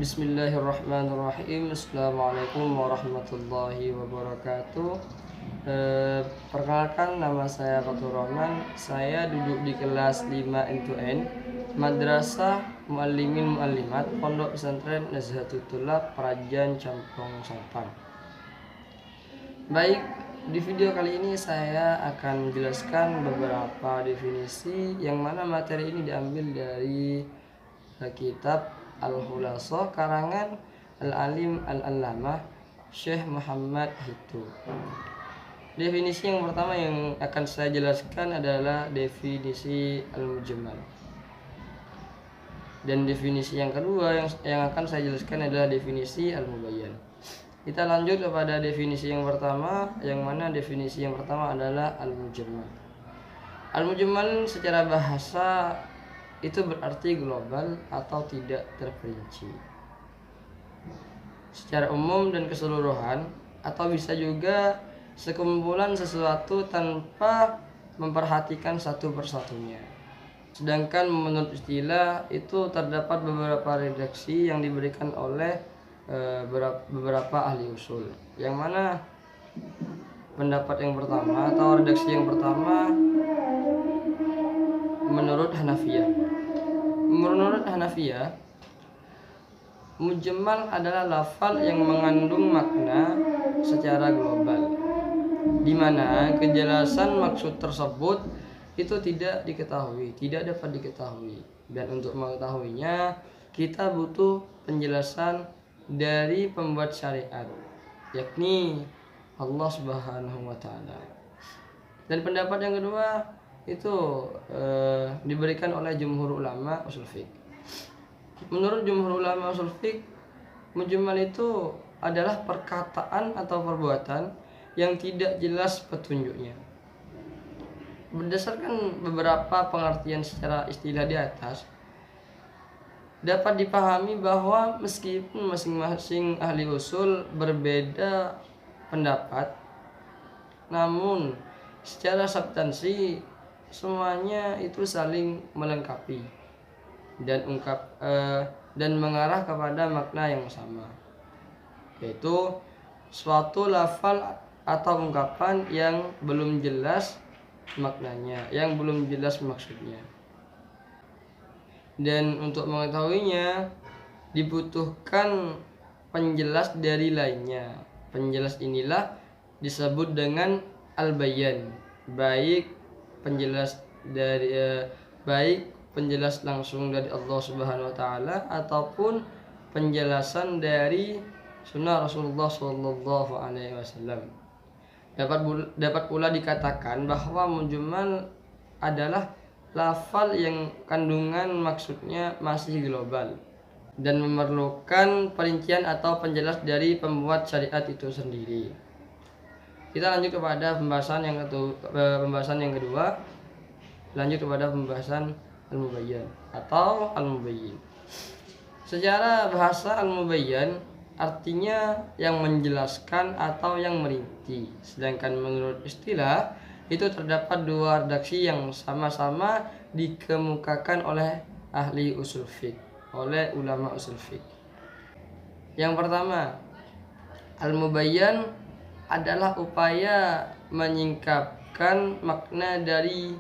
Bismillahirrahmanirrahim. Assalamualaikum warahmatullahi wabarakatuh. Perkenalkan, nama saya Fatur Rahman. Saya duduk di kelas 5 N2N Madrasah Muallimin Muallimat Pondok Pesantren Nazhatul Tulab Prajan Campong Sampang. Baik, di video kali ini saya akan menjelaskan beberapa definisi yang mana materi ini diambil dari kitab Al-Khulasoh karangan Al-Alim Al-Allamah Syekh Muhammad Hito. Definisi yang pertama yang akan saya jelaskan adalah definisi Al-Mujmal. Dan definisi yang kedua yang akan saya jelaskan adalah definisi Al-Mubayyan. Kita lanjut kepada definisi yang pertama, yang mana definisi yang pertama adalah Al-Mujmal. Al-Mujmal secara bahasa itu berarti global atau tidak terperinci, secara umum dan keseluruhan, atau bisa juga sekumpulan sesuatu tanpa memperhatikan satu persatunya. Sedangkan menurut istilah itu terdapat beberapa redaksi yang diberikan oleh beberapa ahli usul, yang mana pendapat yang pertama atau redaksi yang pertama menurut Hanafiyah. Menurut Hanafiyah, mujmal adalah lafal yang mengandung makna secara global, di mana kejelasan maksud tersebut itu tidak dapat diketahui, dan untuk mengetahuinya kita butuh penjelasan dari pembuat syariat, yakni Allah Subhanahu wa Ta'ala. Dan pendapat yang kedua itu diberikan oleh jumhur ulama usul fiqh. Menurut jumhur ulama usul fiqh, mujmal itu adalah perkataan atau perbuatan yang tidak jelas petunjuknya. Berdasarkan beberapa pengertian secara istilah di atas, dapat dipahami bahwa meskipun masing-masing ahli usul berbeda pendapat, namun secara substansi semuanya itu saling melengkapi dan mengarah kepada makna yang sama, yaitu suatu lafal atau ungkapan yang belum jelas maknanya, yang belum jelas maksudnya. Dan untuk mengetahuinya dibutuhkan penjelas dari lainnya. Penjelas inilah disebut dengan al-bayan, baik penjelas langsung dari Allah Subhanahu wa Ta'ala ataupun penjelasan dari sunnah Rasulullah Sallallahu Alaihi Wasallam. Dapat pula dikatakan bahwa mujmal adalah lafal yang kandungan maksudnya masih global dan memerlukan perincian atau penjelas dari pembuat syariat itu sendiri. Kita lanjut kepada pembahasan yang kedua. Lanjut kepada pembahasan Al-Mubayyan atau Al-Mubayyin. Secara bahasa Al-Mubayyan artinya yang menjelaskan atau yang merinci. Sedangkan menurut istilah itu terdapat dua redaksi yang sama-sama dikemukakan oleh ahli usul fiqh, oleh ulama usul fiqh. Yang pertama, Al-Mubayyan adalah upaya menyingkapkan makna dari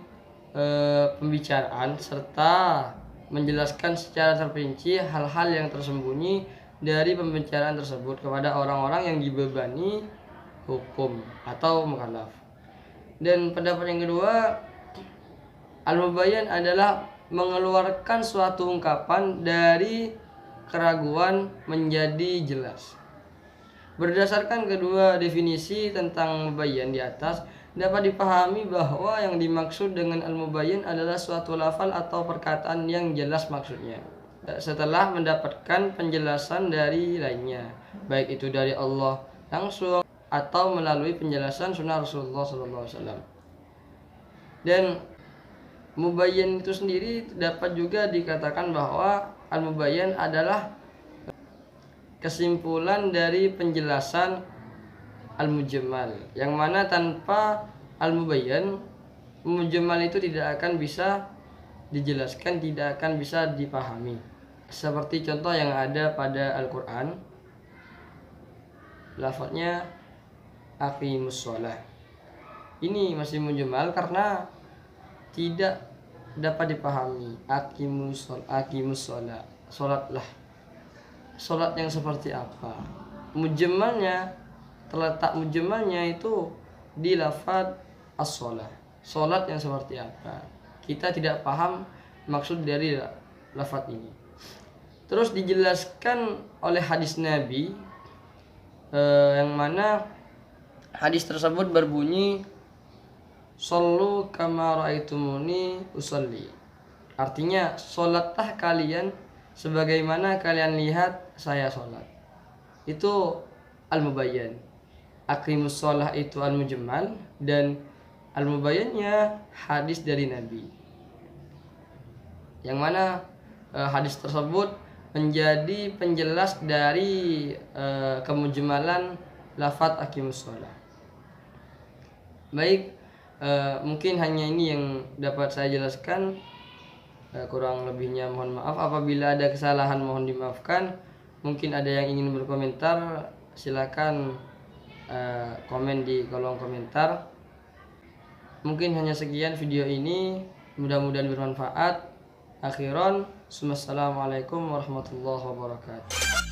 pembicaraan serta menjelaskan secara terperinci hal-hal yang tersembunyi dari pembicaraan tersebut kepada orang-orang yang dibebani hukum atau mukallaf. Dan pendapat yang kedua, Al-Mubayyan adalah mengeluarkan suatu ungkapan dari keraguan menjadi jelas. Berdasarkan kedua definisi tentang mubayyan di atas, dapat dipahami bahwa yang dimaksud dengan al-mubayyan adalah suatu lafal atau perkataan yang jelas maksudnya, setelah mendapatkan penjelasan dari lainnya, baik itu dari Allah langsung atau melalui penjelasan sunnah Rasulullah SAW. Dan mubayyan itu sendiri dapat juga dikatakan bahwa al-mubayyan adalah kesimpulan dari penjelasan al-mujmal, yang mana tanpa al-mubayyan, mujmal itu tidak akan bisa dijelaskan, tidak akan bisa dipahami. seperti contoh yang ada pada Al-Quran, lafadznya aqimus sholah. Ini masih mujmal karena tidak dapat dipahami. Aqimus sholah, sholatlah. Sholat yang seperti apa? Mujmalnya, terletak mujmalnya itu di lafadz as-sholah. Sholat yang seperti apa? Kita tidak paham maksud dari lafadz ini. Terus dijelaskan oleh hadis Nabi, yang mana hadis tersebut berbunyi, "Shollu kama ra'aitumuni usolli." Artinya, sholatlah kalian sebagaimana kalian lihat saya sholat. Itu al-mubayyan. Aqimus sholah itu al-mujmal, dan al-mubayyannya hadis dari Nabi, yang mana hadis tersebut menjadi penjelas dari kemujmalan lafadz aqimus sholah. Baik, mungkin hanya ini yang dapat saya jelaskan. Kurang lebihnya mohon maaf. Apabila ada kesalahan mohon dimaafkan. Mungkin ada yang ingin berkomentar, silakan komen di kolom komentar. Mungkin hanya sekian video ini, mudah-mudahan bermanfaat. Akhiran, assalamualaikum warahmatullahi wabarakatuh.